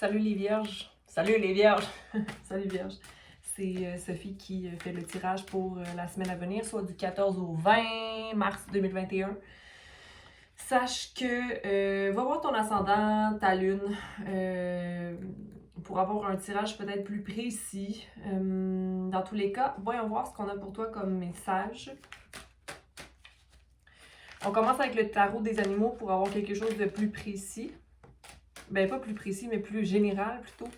Salut les vierges! Salut les vierges! Salut vierges! C'est Sophie qui fait le tirage pour la semaine à venir, soit du 14 au 20 mars 2021. Sache que va voir ton ascendant, ta lune, pour avoir un tirage peut-être plus précis. Dans tous les cas, voyons voir ce qu'on a pour toi comme message. On commence avec le tarot des animaux pour avoir quelque chose de plus précis. Ben, pas plus précis, mais plus général plutôt.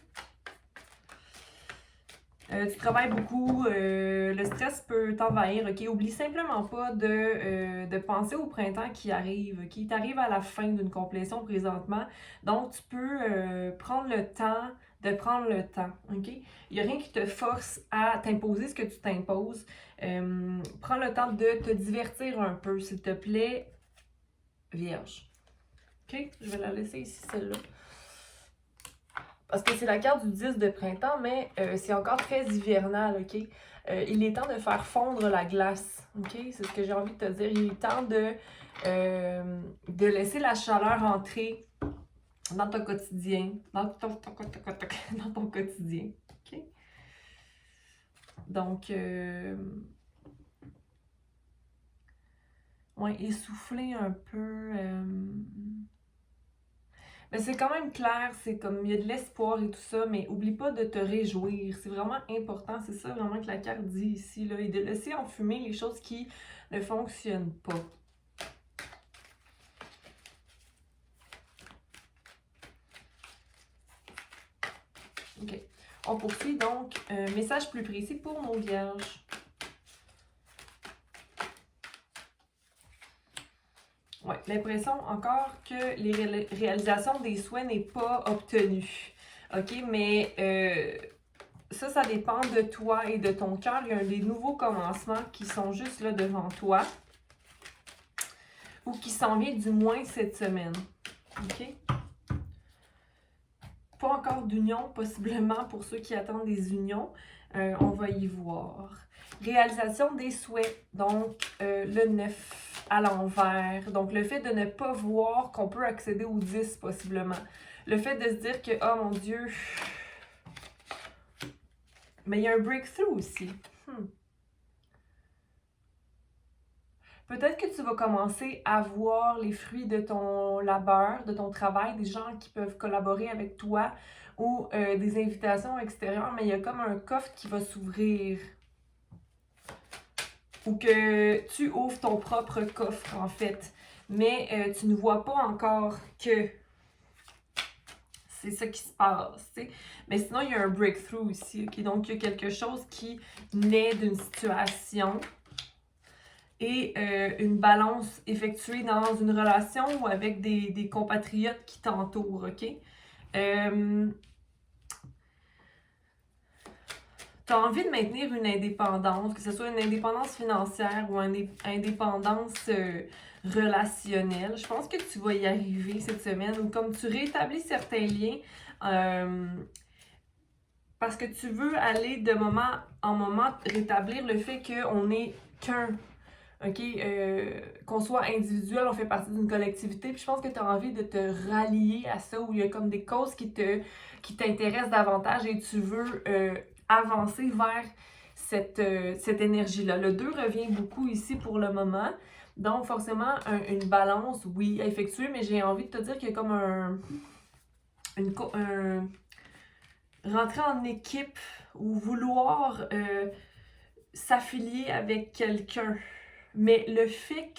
Tu travailles beaucoup, le stress peut t'envahir, ok? Oublie simplement pas de penser au printemps qui arrive, qui t'arrive à la fin d'une complétion présentement. Donc, tu peux prendre le temps de prendre le temps, ok? Il n'y a rien qui te force à t'imposer ce que tu t'imposes. Prends le temps de te divertir un peu, s'il te plaît, Vierge. Ok? Je vais la laisser ici, celle-là. Parce que c'est la carte du 10 de printemps, mais c'est encore très hivernal, ok? Il est temps de faire fondre la glace, ok? C'est ce que j'ai envie de te dire. Il est temps de laisser la chaleur entrer dans ton quotidien. Dans ton quotidien, ok? Donc, ouais, essouffler un peu... Mais c'est quand même clair, c'est comme il y a de l'espoir et tout ça, mais oublie pas de te réjouir. C'est vraiment important, c'est ça vraiment que la carte dit ici, là, et de laisser enfumer les choses qui ne fonctionnent pas. OK. On poursuit donc. Message plus précis pour nos vierges. Ouais, l'impression encore que les réalisations des souhaits n'est pas obtenue. OK, mais ça dépend de toi et de ton cœur. Il y a des nouveaux commencements qui sont juste là devant toi. Ou qui s'en vient du moins cette semaine. OK? Pas encore d'union, possiblement pour ceux qui attendent des unions. On va y voir. Réalisation des souhaits. Donc, le 9 à l'envers. Donc, le fait de ne pas voir qu'on peut accéder au 10, possiblement. Le fait de se dire que, oh mon Dieu... Mais il y a un breakthrough aussi. Peut-être que tu vas commencer à voir les fruits de ton labeur, de ton travail, des gens qui peuvent collaborer avec toi ou des invitations extérieures, mais il y a comme un coffre qui va s'ouvrir. Ou que tu ouvres ton propre coffre, en fait. Mais tu ne vois pas encore que c'est ça qui se passe, tu sais. Mais sinon, il y a un breakthrough ici, ok? Donc, il y a quelque chose qui naît d'une situation et une balance effectuée dans une relation ou avec des compatriotes qui t'entourent, ok? Tu as envie de maintenir une indépendance, que ce soit une indépendance financière ou une indépendance relationnelle. Je pense que tu vas y arriver cette semaine, ou comme tu rétablis certains liens, parce que tu veux aller de moment en moment rétablir le fait qu'on n'est qu'un. OK? Qu'on soit individuel, on fait partie d'une collectivité. Puis je pense que tu as envie de te rallier à ça, où il y a comme des causes qui t'intéressent davantage et tu veux avancer vers cette énergie-là. Le 2 revient beaucoup ici pour le moment. Donc, forcément, une balance, oui, à effectuer, mais j'ai envie de te dire qu'il y a comme rentrer en équipe ou vouloir s'affilier avec quelqu'un. Mais le fait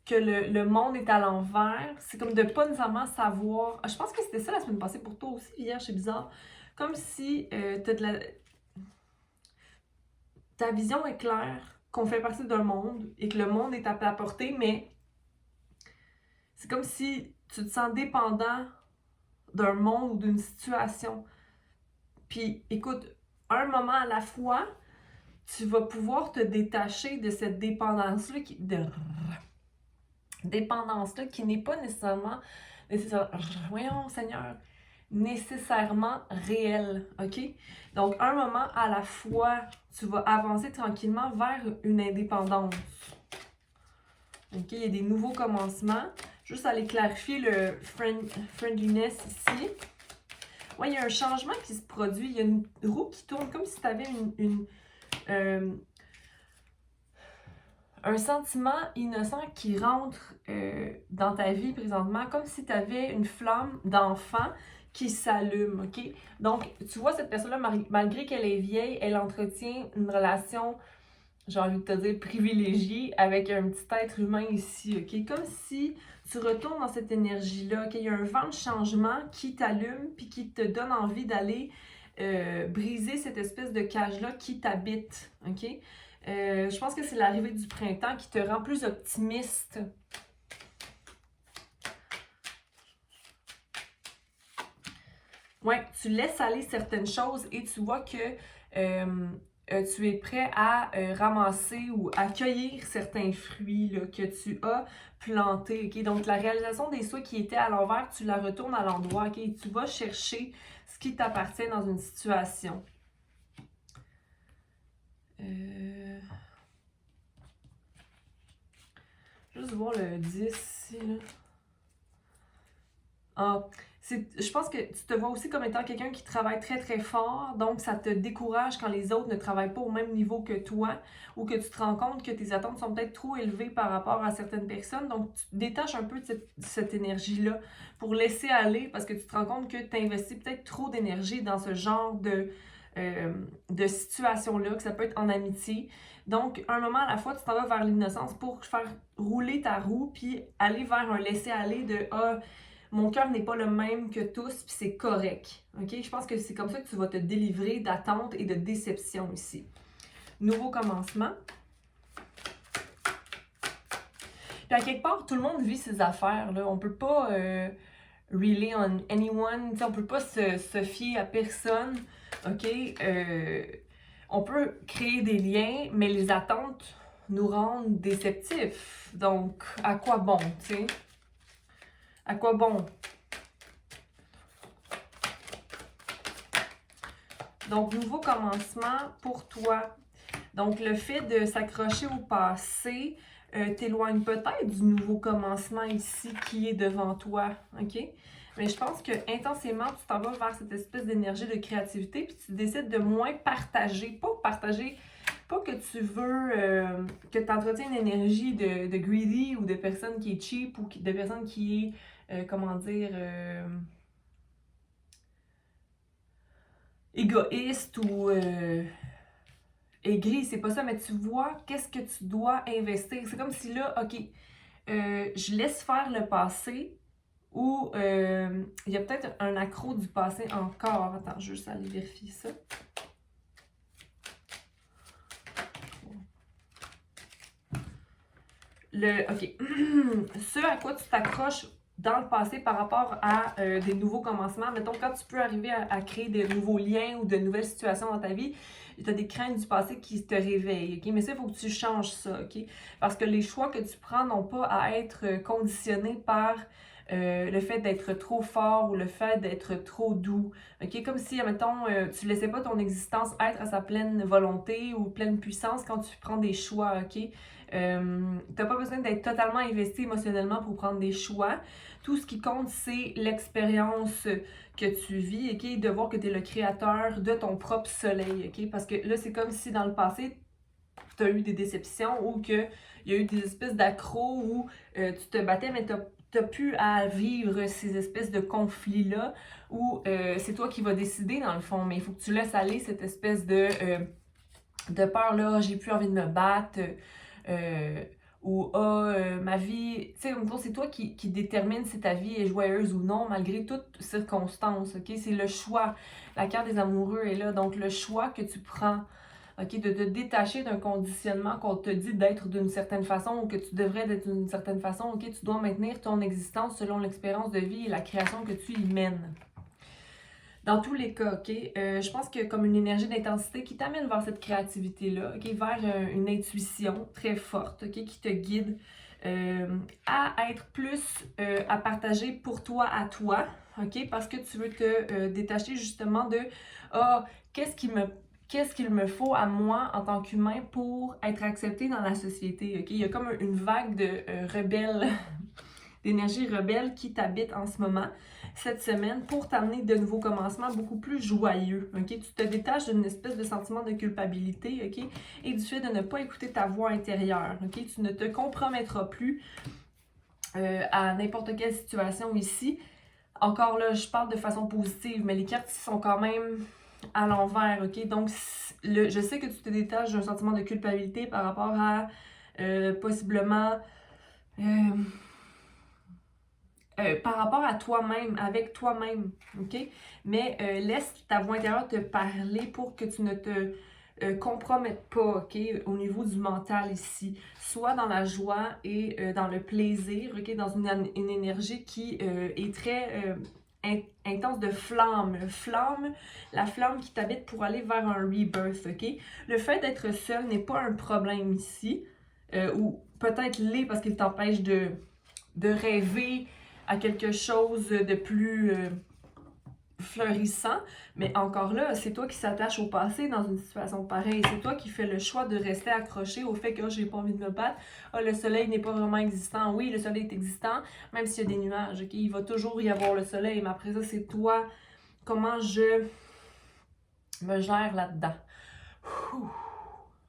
que le monde est à l'envers, c'est comme de pas nécessairement savoir... Je pense que c'était ça la semaine passée pour toi aussi, hier, c'est bizarre. Comme si ta vision est claire, qu'on fait partie d'un monde et que le monde est à ta portée, mais c'est comme si tu te sens dépendant d'un monde ou d'une situation. Puis, écoute, un moment à la fois, tu vas pouvoir te détacher de cette dépendance-là qui n'est pas nécessairement voyons Seigneur, nécessairement réelle, ok? Donc, un moment à la fois, tu vas avancer tranquillement vers une indépendance. Ok? Il y a des nouveaux commencements. Juste aller clarifier le friendliness ici. Ouais, il y a un changement qui se produit. Il y a une roue qui tourne comme si tu avais un sentiment innocent qui rentre dans ta vie présentement, comme si tu avais une flamme d'enfant qui s'allume, OK? Donc, tu vois, cette personne-là, malgré qu'elle est vieille, elle entretient une relation, j'ai envie de te dire, privilégiée avec un petit être humain ici, OK? Comme si tu retournes dans cette énergie-là, OK? Il y a un vent de changement qui t'allume puis qui te donne envie d'aller briser cette espèce de cage-là qui t'habite, OK? Je pense que c'est l'arrivée du printemps qui te rend plus optimiste. Ouais, tu laisses aller certaines choses et tu vois que tu es prêt à ramasser ou accueillir certains fruits là, que tu as plantés. Okay? Donc, la réalisation des souhaits qui étaient à l'envers, tu la retournes à l'endroit. Okay? Et tu vas chercher ce qui t'appartient dans une situation. Juste voir le 10 ici. Là. Ah, je pense que tu te vois aussi comme étant quelqu'un qui travaille très très fort, donc ça te décourage quand les autres ne travaillent pas au même niveau que toi ou que tu te rends compte que tes attentes sont peut-être trop élevées par rapport à certaines personnes. Donc tu te détaches un peu de cette énergie-là pour laisser aller parce que tu te rends compte que tu investis peut-être trop d'énergie dans ce genre de situation-là, que ça peut être en amitié. Donc, un moment à la fois, tu t'en vas vers l'innocence pour faire rouler ta roue puis aller vers un laisser-aller de « Ah, mon cœur n'est pas le même que tous, puis c'est correct. » OK? Je pense que c'est comme ça que tu vas te délivrer d'attente et de déception ici. Nouveau commencement. Puis à quelque part, tout le monde vit ses affaires. Là. On peut pas rely on anyone. T'sais, on peut pas se fier à personne. OK? On peut créer des liens, mais les attentes nous rendent déceptifs. Donc, à quoi bon, tu sais? À quoi bon? Donc, nouveau commencement pour toi. Donc, le fait de s'accrocher au passé t'éloigne peut-être du nouveau commencement ici qui est devant toi, OK? Mais je pense que intensément, tu t'en vas vers cette espèce d'énergie de créativité puis tu décides de moins partager. Pas que tu veux, que tu entretiens une énergie de greedy ou de personne qui est cheap ou de personne qui est, comment dire... égoïste ou aigri, c'est pas ça, mais tu vois qu'est-ce que tu dois investir. C'est comme si là, OK, je laisse faire le passé ou il y a peut-être un accro du passé encore. Attends, je vais juste aller vérifier ça. OK. Ce à quoi tu t'accroches dans le passé par rapport à des nouveaux commencements. Mettons, quand tu peux arriver à créer de nouveaux liens ou de nouvelles situations dans ta vie, tu as des craintes du passé qui te réveillent, OK? Mais ça, il faut que tu changes ça, OK? Parce que les choix que tu prends n'ont pas à être conditionnés par le fait d'être trop fort ou le fait d'être trop doux, OK? Comme si, mettons, tu laissais pas ton existence être à sa pleine volonté ou pleine puissance quand tu prends des choix, OK? T'as pas besoin d'être totalement investi émotionnellement pour prendre des choix. Tout ce qui compte, c'est l'expérience que tu vis, OK? De voir que tu es le créateur de ton propre soleil, OK? Parce que là, c'est comme si dans le passé, tu as eu des déceptions ou qu'il y a eu des espèces d'accros où tu te battais, mais tu n'as plus à vivre ces espèces de conflits-là où c'est toi qui vas décider dans le fond, mais il faut que tu laisses aller cette espèce de peur-là, j'ai plus envie de me battre. Ou ma vie, tu sais, c'est toi qui détermine si ta vie est joyeuse ou non, malgré toute circonstance, OK? C'est le choix. La carte des amoureux est là, donc le choix que tu prends, OK? De te détacher d'un conditionnement qu'on te dit d'être d'une certaine façon ou que tu devrais d'être d'une certaine façon, OK? Tu dois maintenir ton existence selon l'expérience de vie et la création que tu y mènes. Dans tous les cas, OK, je pense qu'il y a comme une énergie d'intensité qui t'amène vers cette créativité-là, OK, vers une intuition très forte, OK, qui te guide à être plus à partager pour toi à toi, OK, parce que tu veux te détacher justement de qu'est-ce qu'il me faut à moi en tant qu'humain pour être accepté dans la société, OK? Il y a comme une vague de rebelles d'énergie rebelle qui t'habite en ce moment, cette semaine, pour t'amener de nouveaux commencements beaucoup plus joyeux, ok? Tu te détaches d'une espèce de sentiment de culpabilité, ok? Et du fait de ne pas écouter ta voix intérieure, ok? Tu ne te compromettras plus à n'importe quelle situation ici. Encore là, je parle de façon positive, mais les cartes sont quand même à l'envers, ok? Donc, je sais que tu te détaches d'un sentiment de culpabilité par rapport à possiblement... par rapport à toi-même, avec toi-même, ok? Mais laisse ta voix intérieure te parler pour que tu ne te compromettes pas, ok? Au niveau du mental ici. Sois dans la joie et dans le plaisir, ok? Dans une énergie qui est très intense de flamme. La flamme qui t'habite pour aller vers un rebirth, ok? Le fait d'être seul n'est pas un problème ici, ou peut-être l'est parce qu'il t'empêche de rêver à quelque chose de plus fleurissant, mais encore là, c'est toi qui s'attache au passé dans une situation pareille. C'est toi qui fais le choix de rester accroché au fait que oh, j'ai pas envie de me battre. Oh, le soleil n'est pas vraiment existant. Oui, le soleil est existant, même s'il y a des nuages. Okay? Il va toujours y avoir le soleil, mais après ça, c'est toi. Comment je me gère là-dedans.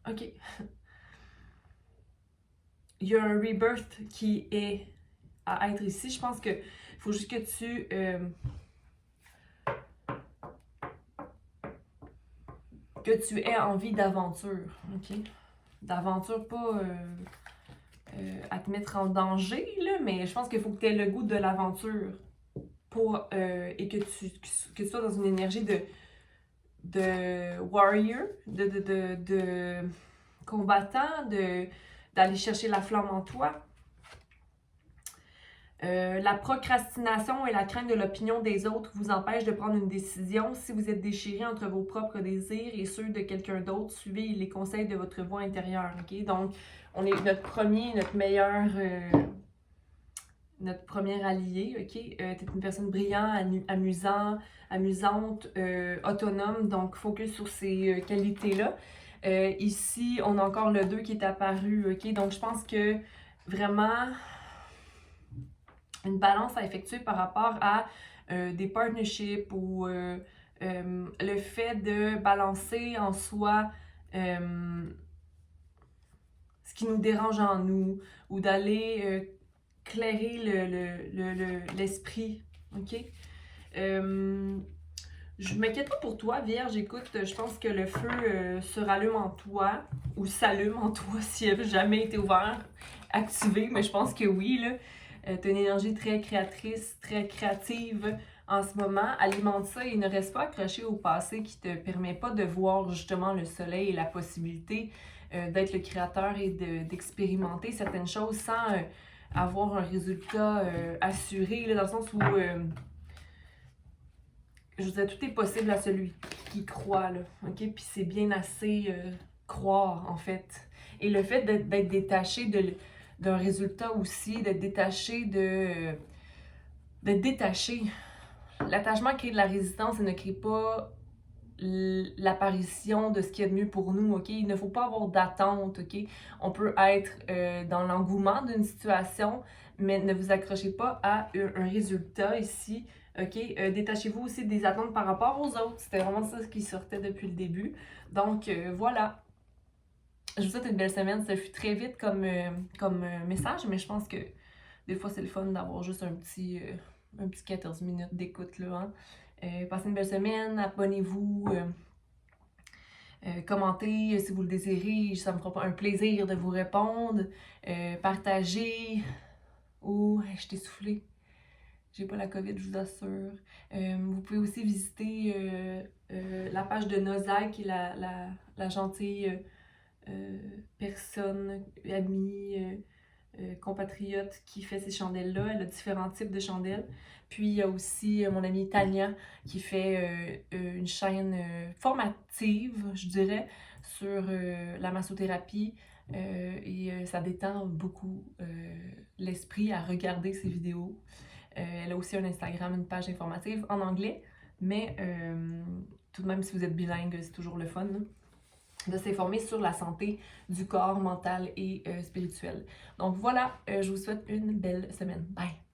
OK. Il y a un rebirth qui est à être ici. Je pense que faut juste que tu aies envie d'aventure, ok? D'aventure, pas à te mettre en danger, là, mais je pense qu'il faut que tu aies le goût de l'aventure pour et que tu sois dans une énergie de warrior, de combattant, d'aller chercher la flamme en toi. La procrastination et la crainte de l'opinion des autres vous empêchent de prendre une décision. Si vous êtes déchiré entre vos propres désirs et ceux de quelqu'un d'autre, suivez les conseils de votre voix intérieure. Okay? Donc, on est notre premier allié. Okay? Tu es une personne brillante, amusante, autonome. Donc, focus sur ces qualités-là. Ici, on a encore le 2 qui est apparu. Okay? Donc, je pense que vraiment... une balance à effectuer par rapport à des partnerships ou le fait de balancer en soi ce qui nous dérange en nous ou d'aller clairer l'esprit, ok? Je m'inquiète pas pour toi, Vierge. Écoute, je pense que le feu se rallume en toi ou s'allume en toi s'il n'a jamais été ouvert, activé, mais je pense que oui, là. Tu as une énergie très créatrice, très créative en ce moment. Alimente ça et ne reste pas accroché au passé qui ne te permet pas de voir justement le soleil et la possibilité d'être le créateur et d'expérimenter certaines choses sans avoir un résultat assuré, là, dans le sens où, je veux dire, tout est possible à celui qui croit, là, ok? Puis c'est bien assez croire, en fait. Et le fait d'être détaché d'un résultat aussi, d'être détaché d'être détaché. L'attachement crée de la résistance et ne crée pas l'apparition de ce qui est de mieux pour nous, ok? Il ne faut pas avoir d'attente, ok? On peut être dans l'engouement d'une situation, mais ne vous accrochez pas à un résultat ici, ok? Détachez-vous aussi des attentes par rapport aux autres. C'était vraiment ça qui sortait depuis le début. Donc, voilà. Je vous souhaite une belle semaine. Ça fut très vite comme message, mais je pense que des fois, c'est le fun d'avoir juste un petit 14 minutes d'écoute, là, hein? Passez une belle semaine, abonnez-vous, commentez si vous le désirez, ça me fera un plaisir de vous répondre, partagez. Oh, je t'ai soufflé. J'ai pas la COVID, je vous assure. Vous pouvez aussi visiter la page de Nozai, qui est la gentille personne, amie, compatriote qui fait ces chandelles-là. Elle a différents types de chandelles. Puis il y a aussi mon amie Tania qui fait une chaîne formative, je dirais, sur la massothérapie. Et ça détend beaucoup l'esprit à regarder ses vidéos. Elle a aussi un Instagram, une page informative en anglais, mais tout de même, si vous êtes bilingue, c'est toujours le fun. de s'informer sur la santé du corps mental et spirituel. Donc voilà, je vous souhaite une belle semaine. Bye!